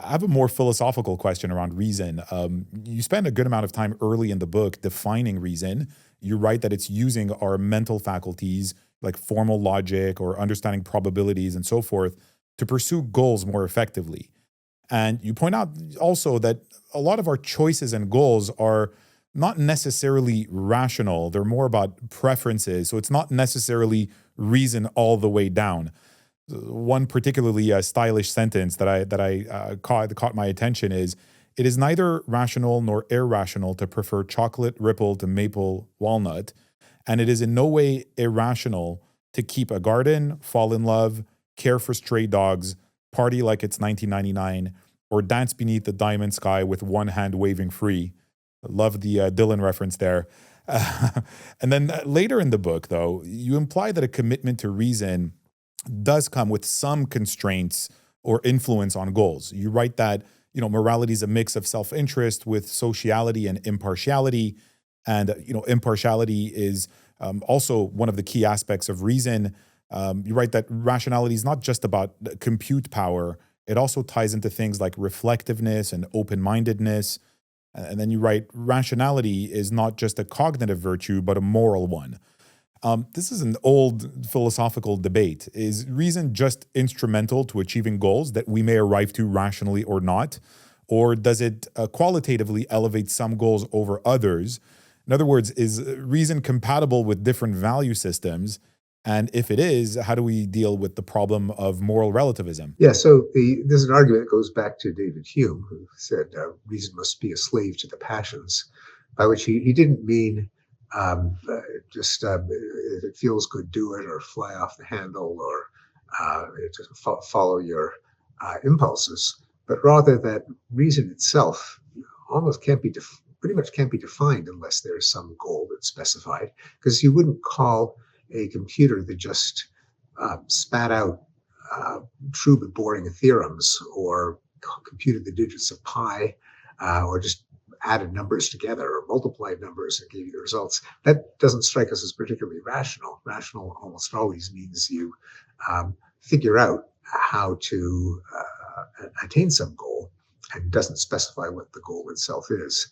I have a more philosophical question around reason. You spend a good amount of time early in the book defining reason. You write that it's using our mental faculties, like formal logic or understanding probabilities and so forth, to pursue goals more effectively. And you point out also that a lot of our choices and goals are not necessarily rational. They're more about preferences. So it's not necessarily reason all the way down. One particularly stylish sentence that caught my attention is, "It is neither rational nor irrational to prefer chocolate ripple to maple walnut, and it is in no way irrational to keep a garden, fall in love, care for stray dogs, party like it's 1999, or dance beneath the diamond sky with one hand waving free." Love the Dylan reference there. And then later in the book, though, you imply that a commitment to reason does come with some constraints or influence on goals. You write that, morality is a mix of self-interest with sociality and impartiality. And, impartiality is also one of the key aspects of reason. You write that rationality is not just about compute power. It also ties into things like reflectiveness and open-mindedness. And then you write, rationality is not just a cognitive virtue, but a moral one. This is an old philosophical debate. Is reason just instrumental to achieving goals that we may arrive to rationally or not? Or does it qualitatively elevate some goals over others? In other words, is reason compatible with different value systems? And if it is, how do we deal with the problem of moral relativism? Yeah, so there's an argument that goes back to David Hume, who said reason must be a slave to the passions, by which he didn't mean just if it feels good, do it, or fly off the handle, or just follow your impulses, but rather that reason itself almost pretty much can't be defined unless there's some goal that's specified, because you wouldn't call a computer that just spat out true but boring theorems, or computed the digits of pi, or just added numbers together or multiplied numbers and gave you the results. That doesn't strike us as particularly rational. Rational almost always means you figure out how to attain some goal, and doesn't specify what the goal itself is.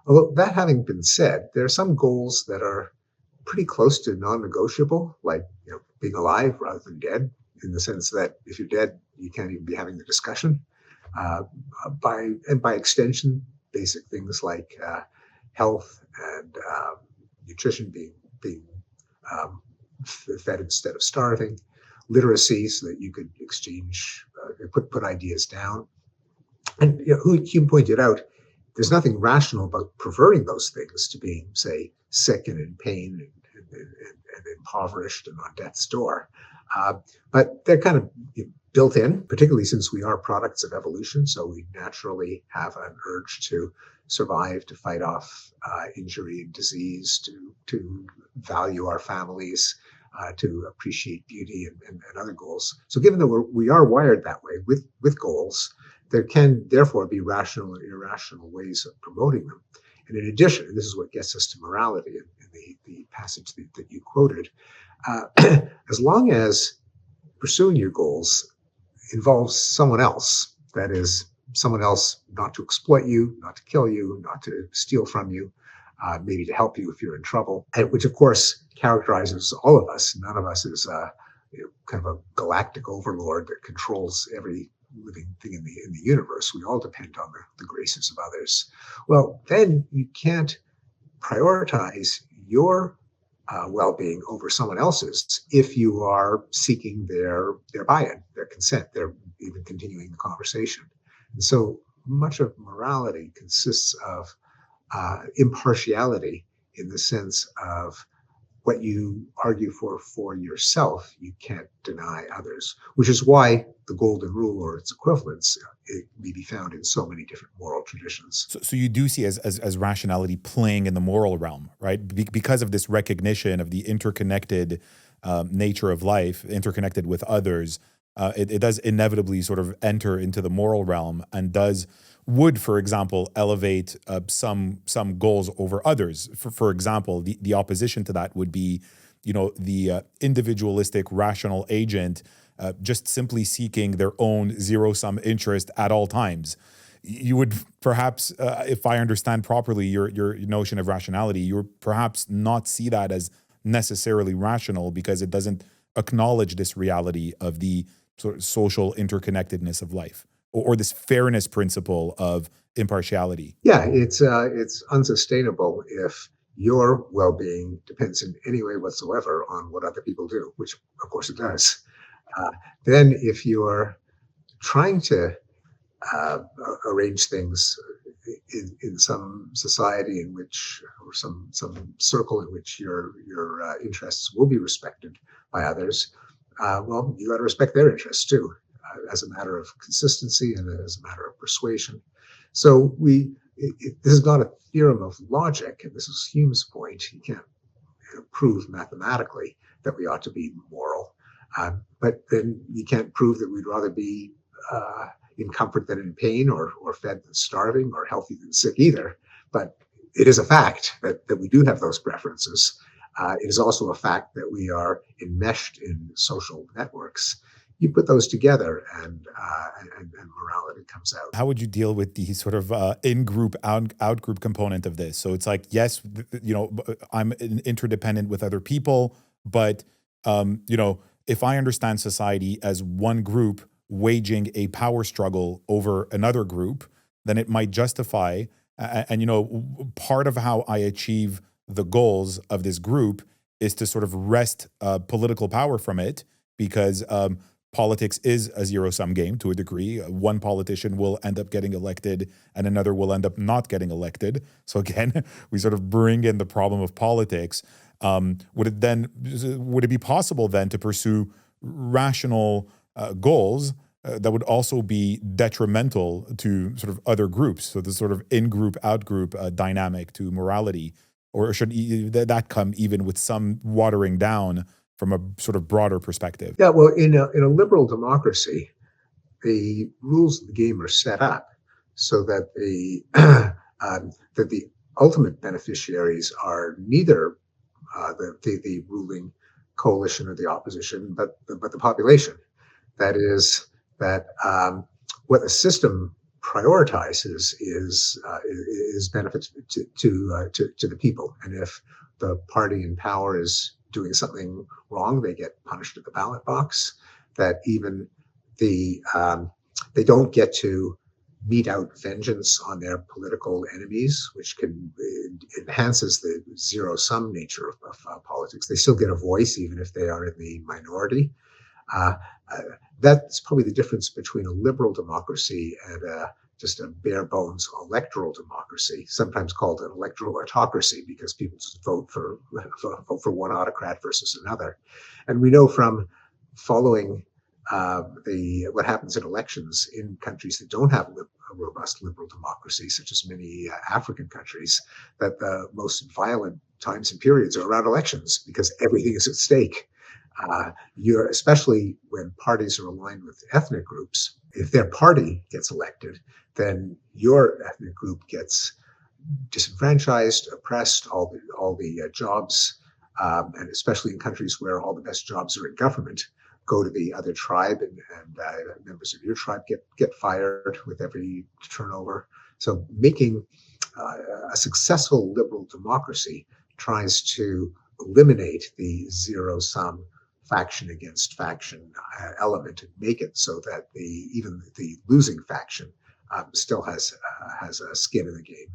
Although that having been said, there are some goals that are pretty close to non-negotiable, like being alive rather than dead, in the sense that if you're dead, you can't even be having the discussion. By extension, basic things like health and nutrition, being fed instead of starving, literacy so that you could exchange, put ideas down. And Hume pointed out, there's nothing rational about preferring those things to being, say, sick and in pain and impoverished and on death's door. But they're kind of built in, particularly since we are products of evolution. So we naturally have an urge to survive, to fight off injury and disease, to value our families, to appreciate beauty and other goals. So given that we are wired that way with goals, there can therefore be rational and irrational ways of promoting them. And in addition, and this is what gets us to morality in the passage that you quoted, as long as pursuing your goals involves someone else, that is, someone else not to exploit you, not to kill you, not to steal from you, maybe to help you if you're in trouble, which of course characterizes all of us. None of us is kind of a galactic overlord that controls every living thing in the universe. We all depend on the graces of others. Well, then you can't prioritize your well-being over someone else's if you are seeking their buy-in, their consent, their even continuing the conversation. And so much of morality consists of impartiality, in the sense of what you argue for yourself, you can't deny others, which is why the golden rule or its equivalents it may be found in so many different moral traditions. So you do see as rationality playing in the moral realm, right? Because of this recognition of the interconnected nature of life, interconnected with others, it does inevitably sort of enter into the moral realm and would, for example, elevate some goals over others. For example, the opposition to that would be, the individualistic rational agent just simply seeking their own zero-sum interest at all times. You would perhaps, if I understand properly your notion of rationality, you would perhaps not see that as necessarily rational because it doesn't acknowledge this reality of the sort of social interconnectedness of life, or this fairness principle of impartiality. Yeah, it's unsustainable if your well-being depends in any way whatsoever on what other people do, which of course it does. Uh, then, if you're trying to uh, arrange things in some society in which, or some circle in which your interests will be respected by others, well, you got to respect their interests too, as a matter of consistency and as a matter of persuasion. So this is not a theorem of logic, and this is Hume's point. You can't prove mathematically that we ought to be moral, but then you can't prove that we'd rather be in comfort than in pain, or fed than starving, or healthy than sick either. But it is a fact that we do have those preferences. It is also a fact that we are enmeshed in social networks. You put those together, and morality comes out. How would you deal with the sort of in-group, out-group component of this? So it's like, yes, I'm interdependent with other people, but if I understand society as one group waging a power struggle over another group, then it might justify, part of how I achieve the goals of this group is to sort of wrest political power from it, because politics is a zero-sum game to a degree. One politician will end up getting elected and another will end up not getting elected. So again, we sort of bring in the problem of politics. Would it be possible then to pursue rational goals that would also be detrimental to sort of other groups? So the sort of in-group, out-group dynamic to morality, or should that come even with some watering down from a sort of broader perspective? Yeah, well, in a liberal democracy, the rules of the game are set up so that the ultimate beneficiaries are neither the ruling coalition or the opposition, but the population. That is, that what the system prioritizes is benefits to the people, and if the party in power is doing something wrong, they get punished at the ballot box. That even they don't get to mete out vengeance on their political enemies, which enhances the zero-sum nature of politics. They still get a voice, even if they are in the minority. That's probably the difference between a liberal democracy and just a bare bones electoral democracy, sometimes called an electoral autocracy, because people just vote for one autocrat versus another. And we know from following what happens in elections in countries that don't have a robust liberal democracy, such as many African countries, that the most violent times and periods are around elections, because everything is at stake. Especially when parties are aligned with ethnic groups. If their party gets elected, then your ethnic group gets disenfranchised, oppressed. All the jobs, and especially in countries where all the best jobs are in government, go to the other tribe, and members of your tribe get fired with every turnover. So making a successful liberal democracy tries to eliminate the zero-sum faction against faction element, and make it so that even the losing faction still has a skin in the game.